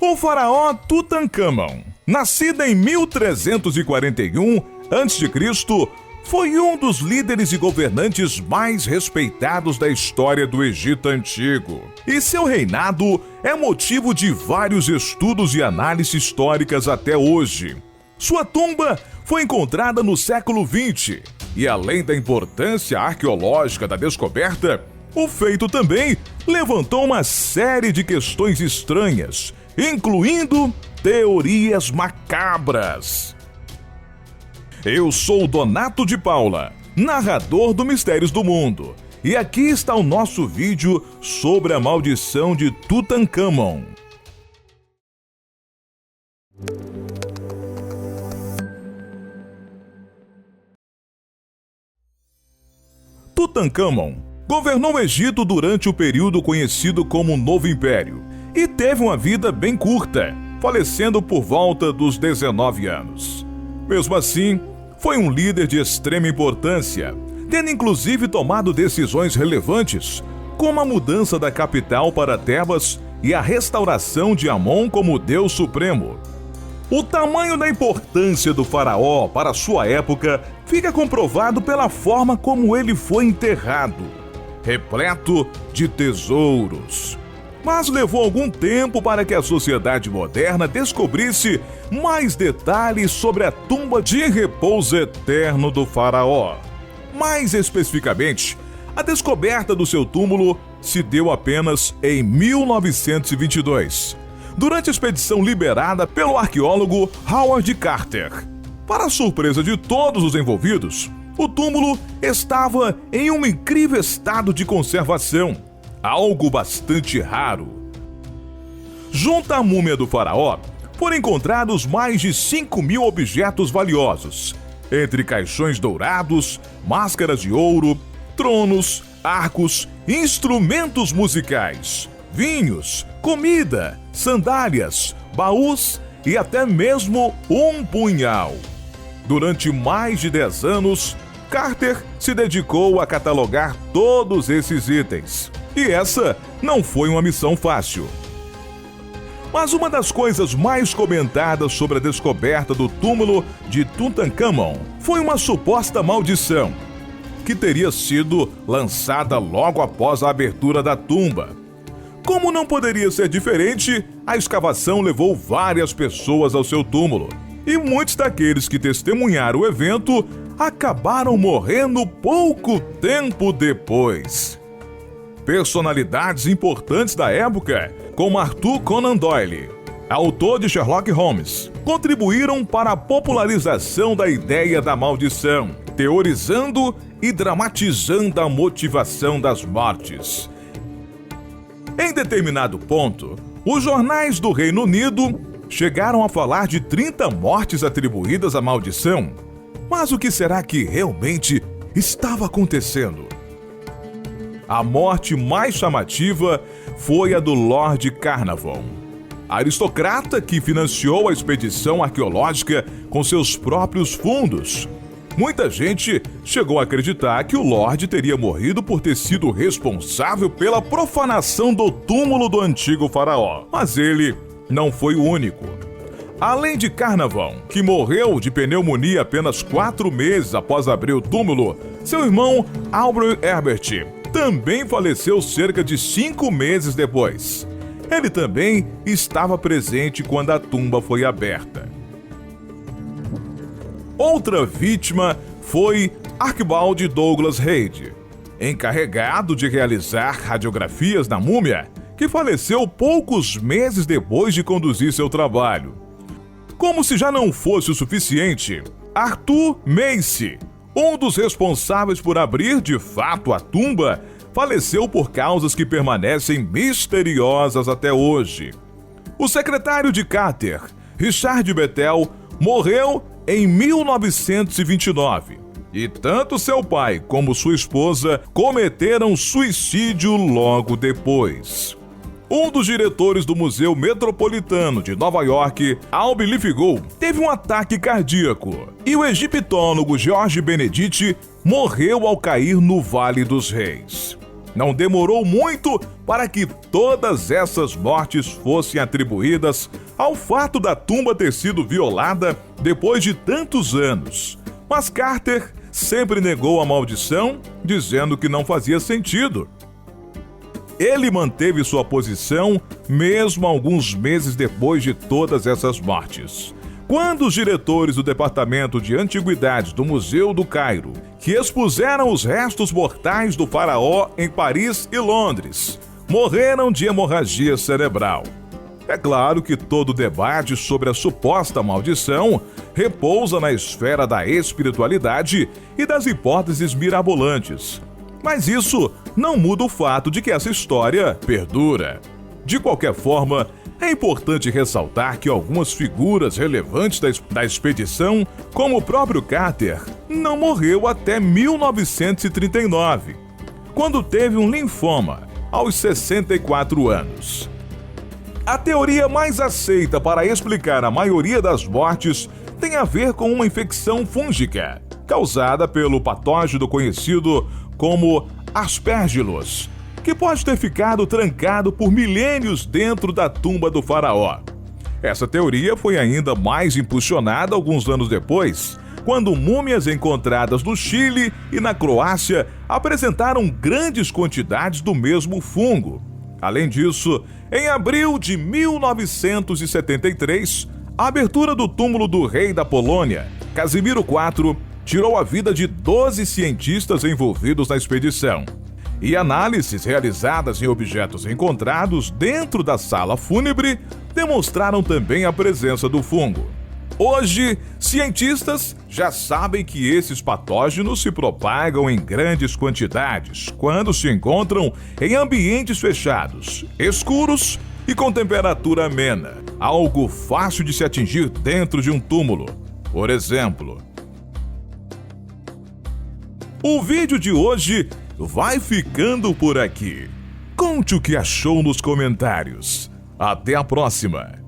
O faraó Tutancâmon, nascido em 1341 a.C., foi um dos líderes e governantes mais respeitados da história do Egito Antigo. E seu reinado é motivo de vários estudos e análises históricas até hoje. Sua tumba foi encontrada no século XX e, além da importância arqueológica da descoberta, o feito também levantou uma série de questões estranhas, incluindo teorias macabras. Eu sou Donato de Paula, narrador do Mistérios do Mundo, e aqui está o nosso vídeo sobre a maldição de Tutancâmon. Tutancâmon governou o Egito durante o período conhecido como Novo Império e teve uma vida bem curta, falecendo por volta dos 19 anos. Mesmo assim, foi um líder de extrema importância, tendo inclusive tomado decisões relevantes, como a mudança da capital para Tebas e a restauração de Amon como Deus Supremo. O tamanho da importância do faraó para sua época fica comprovado pela forma como ele foi enterrado, repleto de tesouros. Mas levou algum tempo para que a sociedade moderna descobrisse mais detalhes sobre a tumba de repouso eterno do faraó. Mais especificamente, a descoberta do seu túmulo se deu apenas em 1922, durante a expedição liderada pelo arqueólogo Howard Carter. Para a surpresa de todos os envolvidos, o túmulo estava em um incrível estado de conservação, algo bastante raro. Junto à múmia do faraó, foram encontrados mais de 5.000 objetos valiosos, entre caixões dourados, máscaras de ouro, tronos, arcos, instrumentos musicais, vinhos, comida, sandálias, baús e até mesmo um punhal. Durante mais de 10 anos, Carter se dedicou a catalogar todos esses itens. E essa não foi uma missão fácil. Mas uma das coisas mais comentadas sobre a descoberta do túmulo de Tutancâmon foi uma suposta maldição, que teria sido lançada logo após a abertura da tumba. Como não poderia ser diferente, a escavação levou várias pessoas ao seu túmulo, e muitos daqueles que testemunharam o evento acabaram morrendo pouco tempo depois. Personalidades importantes da época, como Arthur Conan Doyle, autor de Sherlock Holmes, contribuíram para a popularização da ideia da maldição, teorizando e dramatizando a motivação das mortes. Em determinado ponto, os jornais do Reino Unido chegaram a falar de 30 mortes atribuídas à maldição. Mas o que será que realmente estava acontecendo? A morte mais chamativa foi a do Lord Carnarvon, aristocrata que financiou a expedição arqueológica com seus próprios fundos. Muita gente chegou a acreditar que o Lorde teria morrido por ter sido responsável pela profanação do túmulo do antigo faraó, mas ele não foi o único. Além de Carnarvon, que morreu de pneumonia apenas 4 meses após abrir o túmulo, seu irmão Aubrey Herbert também faleceu cerca de 5 meses depois. Ele também estava presente quando a tumba foi aberta. Outra vítima foi Archibald Douglas Reid, encarregado de realizar radiografias na múmia, que faleceu poucos meses depois de conduzir seu trabalho. Como se já não fosse o suficiente, Arthur Macy, um dos responsáveis por abrir de fato a tumba, faleceu por causas que permanecem misteriosas até hoje. O secretário de Carter, Richard Bethel, morreu em 1929, e tanto seu pai como sua esposa cometeram suicídio logo depois. Um dos diretores do Museu Metropolitano de Nova York, Albee Lithgow, teve um ataque cardíaco, e o egiptólogo George Benedict morreu ao cair no Vale dos Reis. Não demorou muito para que todas essas mortes fossem atribuídas ao fato da tumba ter sido violada depois de tantos anos. Mas Carter sempre negou a maldição, dizendo que não fazia sentido. Ele manteve sua posição mesmo alguns meses depois de todas essas mortes. Quando os diretores do Departamento de Antiguidades do Museu do Cairo, que expuseram os restos mortais do faraó em Paris e Londres, morreram de hemorragia cerebral. É claro que todo o debate sobre a suposta maldição repousa na esfera da espiritualidade e das hipóteses mirabolantes. Mas isso não muda o fato de que essa história perdura. De qualquer forma, é importante ressaltar que algumas figuras relevantes da expedição, como o próprio Carter, não morreu até 1939, quando teve um linfoma, aos 64 anos. A teoria mais aceita para explicar a maioria das mortes tem a ver com uma infecção fúngica, causada pelo patógeno conhecido como Aspergillus, que pode ter ficado trancado por milênios dentro da tumba do faraó. Essa teoria foi ainda mais impulsionada alguns anos depois, quando múmias encontradas no Chile e na Croácia apresentaram grandes quantidades do mesmo fungo. Além disso, em abril de 1973, a abertura do túmulo do rei da Polônia, Casimiro IV, tirou a vida de 12 cientistas envolvidos na expedição. E análises realizadas em objetos encontrados dentro da sala fúnebre demonstraram também a presença do fungo. Hoje, cientistas já sabem que esses patógenos se propagam em grandes quantidades quando se encontram em ambientes fechados, escuros e com temperatura amena, algo fácil de se atingir dentro de um túmulo. Por exemplo, o vídeo de hoje vai ficando por aqui. Conte o que achou nos comentários. Até a próxima!